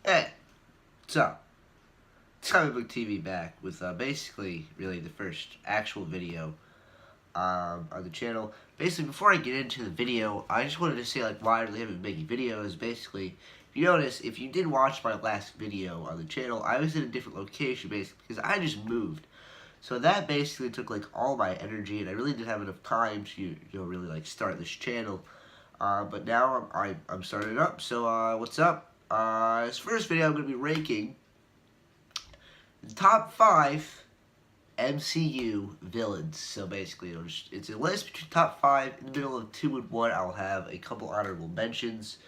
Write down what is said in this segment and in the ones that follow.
Hey, what's up? It's Comic Book TV back with basically really the first actual video on the channel. Basically, before I get into the video, I just wanted to say like why I really haven't been making videos. Basically, if you notice, if you did watch my last video on the channel, I was in a different location basically because I just moved. So that basically took like all my energy, and I really didn't have enough time to really like start this channel. But now I'm starting it up. So what's up? This first video I'm going to be ranking the top 5 MCU villains. So basically, it's a list between top 5. In the middle of 2 and 1, I'll have a couple honorable mentions.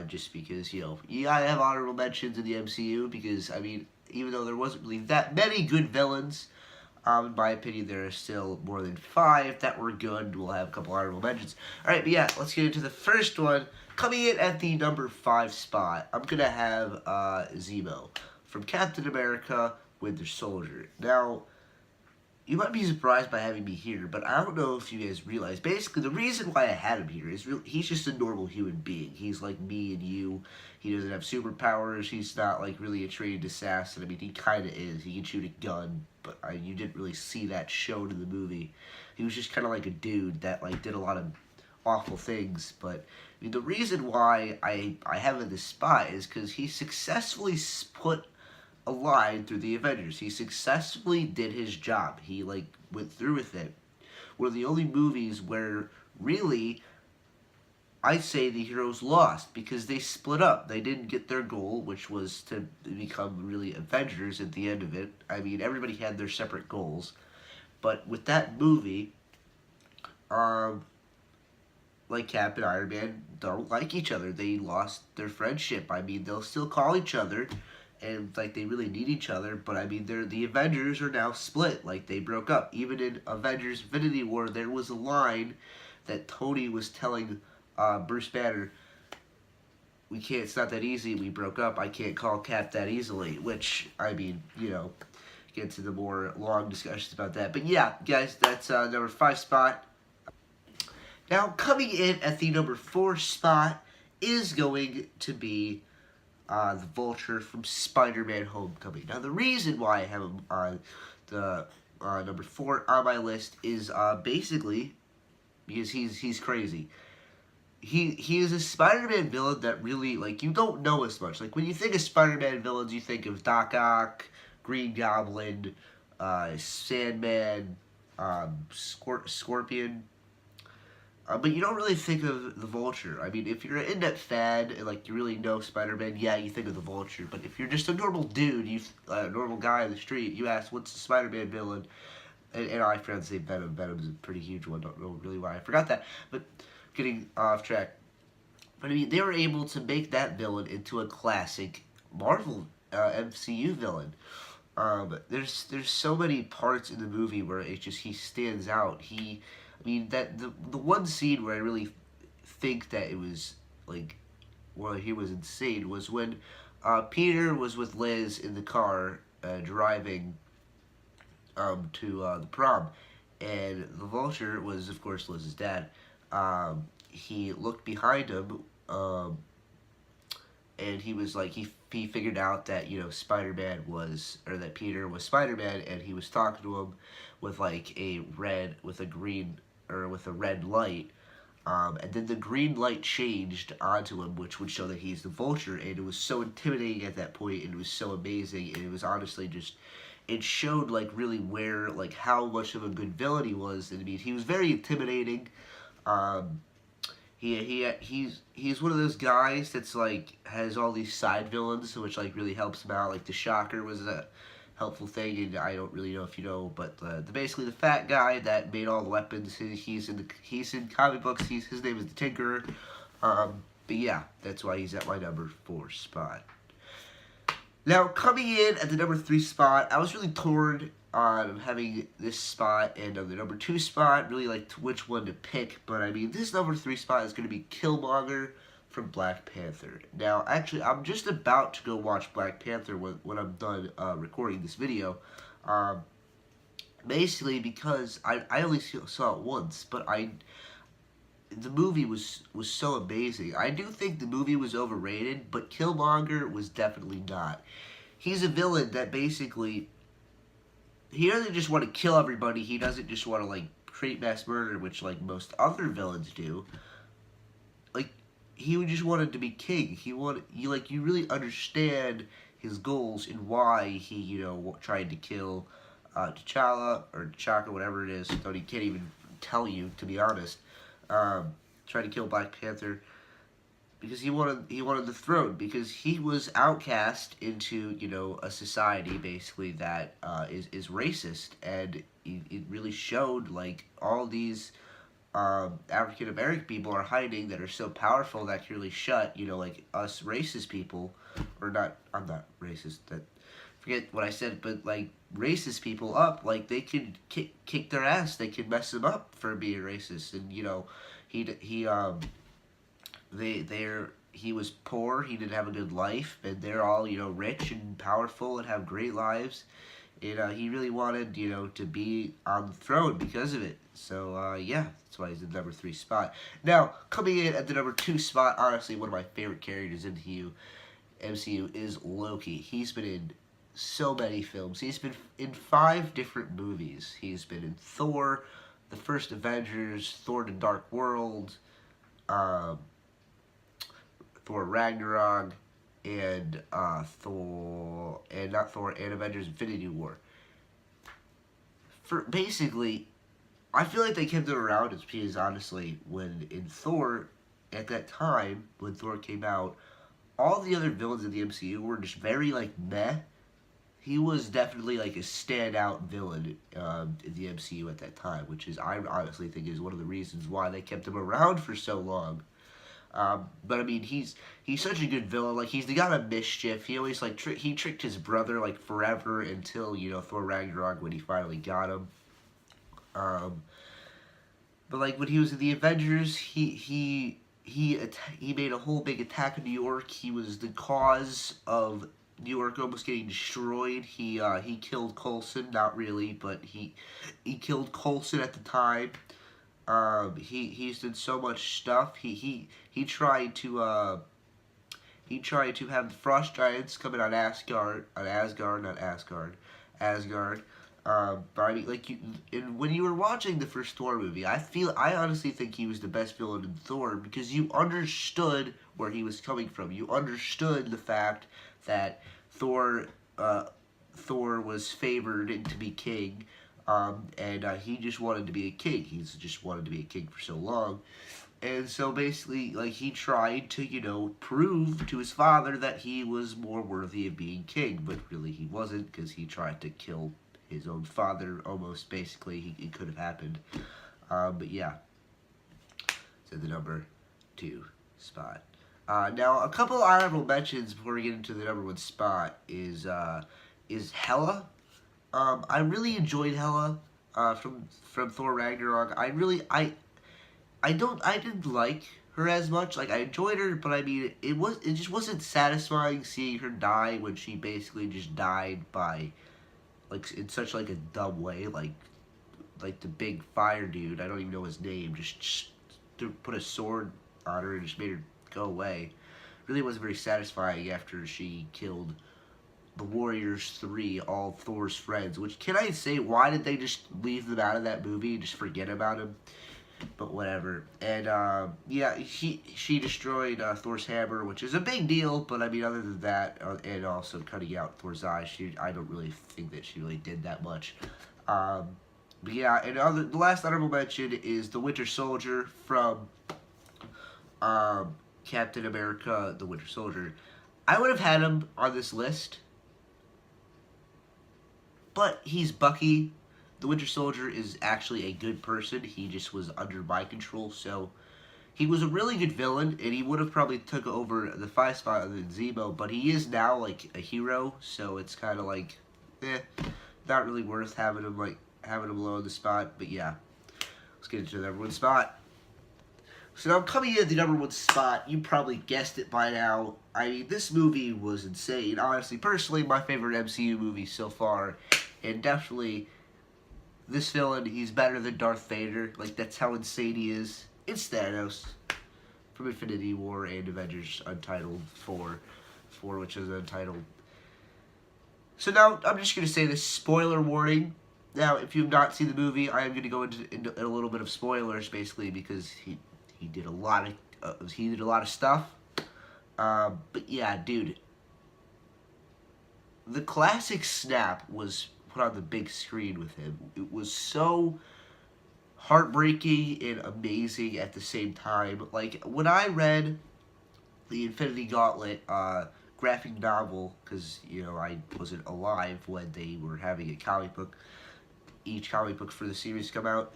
Just because, you gotta have honorable mentions in the MCU because, I mean, even though there wasn't really that many good villains, in my opinion, there are still more than 5 that were good. We'll have a couple honorable mentions. Alright, but yeah, let's get into the first one. Coming in at the number 5 spot, I'm gonna have Zemo from Captain America Winter Soldier. Now, you might be surprised by having me here, but I don't know if you guys realize. Basically, the reason why I had him here is he's just a normal human being. He's like me and you. He doesn't have superpowers. He's not like really a trained assassin. I mean, he kind of is. He can shoot a gun, but you didn't really see that shown in the movie. He was just kind of like a dude that like did a lot of awful things. But I mean, the reason why I have him in this spot is because he successfully put a line through the Avengers. He successfully did his job. He like went through with it. One of the only movies where really I say the heroes lost because they split up. They didn't get their goal, which was to become really Avengers at the end of it. I mean, everybody had their separate goals. But with that movie, like Cap and Iron Man don't like each other. They lost their friendship. I mean, they'll still call each other, and like they really need each other, but I mean the Avengers are now split, like they broke up. Even in Avengers Infinity War, there was a line that Tony was telling Bruce Banner, it's not that easy, we broke up, I can't call Cap that easily, which, I mean, get into the more long discussions about that. But yeah, guys, that's number 5 spot. Now, coming in at the number 4 spot is going to be the Vulture from Spider-Man Homecoming. Now, the reason why I have him on the number 4 on my list is basically because he's crazy. He is a Spider-Man villain that really, like, you don't know as much. Like, when you think of Spider-Man villains, you think of Doc Ock, Green Goblin, Sandman, Scorpion. But you don't really think of the Vulture. I mean, if you're an in-depth fan and like you really know Spider-Man, yeah, you think of the Vulture. But if you're just a normal dude, a normal guy on the street, you ask, what's the Spider-Man villain? And I forgot to say Venom. Venom's a pretty huge one. Don't know really why I forgot that. But getting off track. But I mean, they were able to make that villain into a classic Marvel MCU villain. There's so many parts in the movie where he stands out. I mean, that the one scene where I really think that it was, like, well, he was insane was when Peter was with Liz in the car driving to the prom. And the Vulture was, of course, Liz's dad. He looked behind him, and he was like, he figured out that, Spider-Man was, or that Peter was Spider-Man, and he was talking to him with, like, with a red light, and then the green light changed onto him, which would show that he's the Vulture, and it was so intimidating at that point, and it was so amazing, and it was honestly just, it showed, like, really where, like, how much of a good villain he was. And I mean, he was very intimidating. He's one of those guys that's like has all these side villains, which like really helps him out. Like the Shocker was a helpful thing, and I don't really know if you know, but basically the fat guy that made all the weapons. He's in comic books. His name is the Tinkerer. But yeah, that's why he's at my number 4 spot. Now, coming in at the number 3 spot, I was really torn on having this spot and the number 2 spot, really like which one to pick. But I mean, this number 3 spot is going to be Killmonger from Black Panther. Now, actually, I'm just about to go watch Black Panther when I'm done recording this video. Basically, because I only saw it once, but the movie was so amazing. I do think the movie was overrated, but Killmonger was definitely not. He's a villain that basically he doesn't just want to kill everybody. He doesn't just want to like create mass murder, which like most other villains do. Like he would just wanted to be king. He wanted you really understand his goals and why he tried to kill T'Challa or T'Chaka, whatever it is. Though he can't even tell you, to be honest. Tried to kill Black Panther because he wanted the throne, because he was outcast into a society basically that is racist, and it really showed like all these African American people are hiding that are so powerful that can really shut like us racist people, or not. I'm not racist. That forget what I said, but like racist people up, like they can kick their ass. They can mess them up for being racist, and he was poor. He didn't have a good life, and they're all rich and powerful and have great lives. And he really wanted to be on the throne because of it. So yeah, that's why he's in the number 3 spot. Now coming in at the number 2 spot, honestly one of my favorite characters in the MCU is Loki. He's been in so many films. He's been in 5 different movies. He's been in Thor, the first Avengers, Thor: The Dark World, Thor Ragnarok, and and Avengers Infinity War. For basically, I feel like they kept it around as because honestly, when in Thor, at that time when Thor came out, all the other villains in the MCU were just very like meh. He was definitely like a standout villain in the MCU at that time, which is I honestly think is one of the reasons why they kept him around for so long. But I mean, he's such a good villain. Like he's the god of mischief. He always like he tricked his brother like forever until Thor Ragnarok when he finally got him. But like when he was in the Avengers, he made a whole big attack on New York. He was the cause of New York almost getting destroyed. He killed Coulson, not really, but he killed Coulson at the time. He's done so much stuff. He tried to have the Frost Giants come in on Asgard, not Asgard, Asgard. But I mean, like when you were watching the first Thor movie, I honestly think he was the best villain in Thor because you understood where he was coming from. You understood the fact that Thor was favored to be king. And he just wanted to be a king. He's just wanted to be a king for so long. And so basically, like, he tried to, prove to his father that he was more worthy of being king. But really he wasn't, because he tried to kill his own father, almost, basically. It could have happened. But yeah. So the number 2 spot. Now, a couple honorable mentions before we get into the number 1 spot is Hela. I really enjoyed Hela from Thor Ragnarok. I didn't like her as much. Like I enjoyed her, but I mean it just wasn't satisfying seeing her die when she basically just died by like in such like a dumb way, like the big fire dude. I don't even know his name. Just put a sword on her and just made her go away. Really wasn't very satisfying after she killed the Warriors 3, all Thor's friends. Which, can I say, why did they just leave them out of that movie and just forget about him? But whatever. And, yeah, she destroyed Thor's hammer, which is a big deal. But, I mean, other than that, and also cutting out Thor's eyes, I don't really think that she really did that much. But, yeah, and the last honorable mention is the Winter Soldier from Captain America, the Winter Soldier. I would have had him on this list, but he's Bucky. The Winter Soldier is actually a good person. He just was under my control, so he was a really good villain, and he would have probably took over the 5 spot other than Zemo, but he is now, like, a hero, so it's kind of like, not really worth having him low in the spot, but yeah. Let's get into the number 1 spot. So now coming in at the number 1 spot, you probably guessed it by now. I mean, this movie was insane. Honestly, personally, my favorite MCU movie so far. And definitely, this villain, he's better than Darth Vader. Like, that's how insane he is. It's Thanos from Infinity War and Avengers Untitled 4, which is Untitled. So now, I'm just going to say this, spoiler warning. Now, if you've not seen the movie, I am going to go into a little bit of spoilers, basically, because he did a lot of stuff. But yeah, dude, the classic snap was put on the big screen with him. It was so heartbreaking and amazing at the same time. Like, when I read the Infinity Gauntlet graphic novel, because, you know, I wasn't alive when they were having each comic book for the series come out,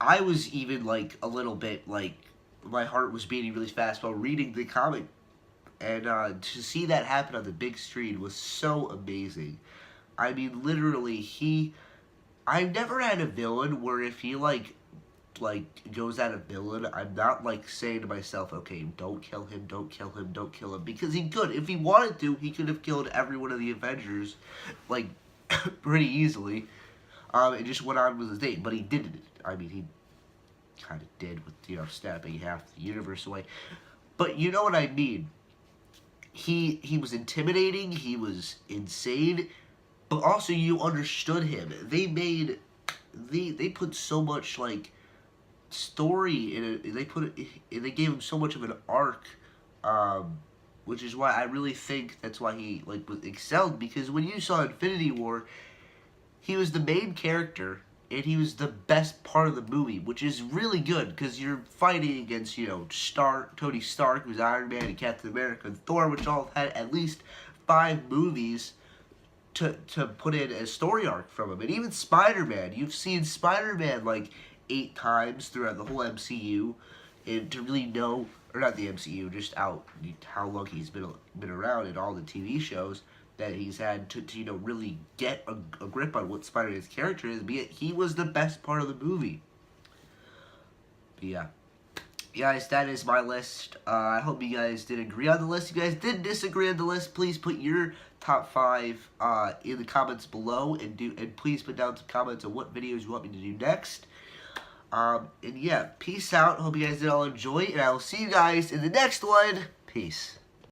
I was even, like, a little bit, like, my heart was beating really fast while reading the comic. And to see that happen on the big screen was so amazing. I mean, literally, I've never had a villain where if he, like goes at a villain, I'm not, like, saying to myself, okay, don't kill him, don't kill him, don't kill him. Because he could. If he wanted to, he could have killed every one of the Avengers, like, pretty easily. And just went on with his date. But he didn't. I mean, he kind of did with, you know, snapping half the universe away. But you know what I mean. He was intimidating, he was insane, but also you understood him. They put so much, like, story in it. They gave him so much of an arc, which is why I really think that's why he, like, was excelled. Because when you saw Infinity War, he was the main character, and he was the best part of the movie, which is really good, because you're fighting against, you know, Tony Stark, who's Iron Man, and Captain America, and Thor, which all had at least 5 movies to put in a story arc from him. And even Spider-Man, you've seen Spider-Man, like, 8 times throughout the whole MCU, and to really know, or not the MCU, just how long he's been around in all the TV shows that he's had to you know, really get a grip on what Spider-Man's character is, be it he was the best part of the movie. But yeah. Guys, that is my list. I hope you guys did agree on the list. If you guys did disagree on the list, please put your top 5 in the comments below, and please put down some comments on what videos you want me to do next. And yeah, peace out. Hope you guys did all enjoy, and I will see you guys in the next one. Peace.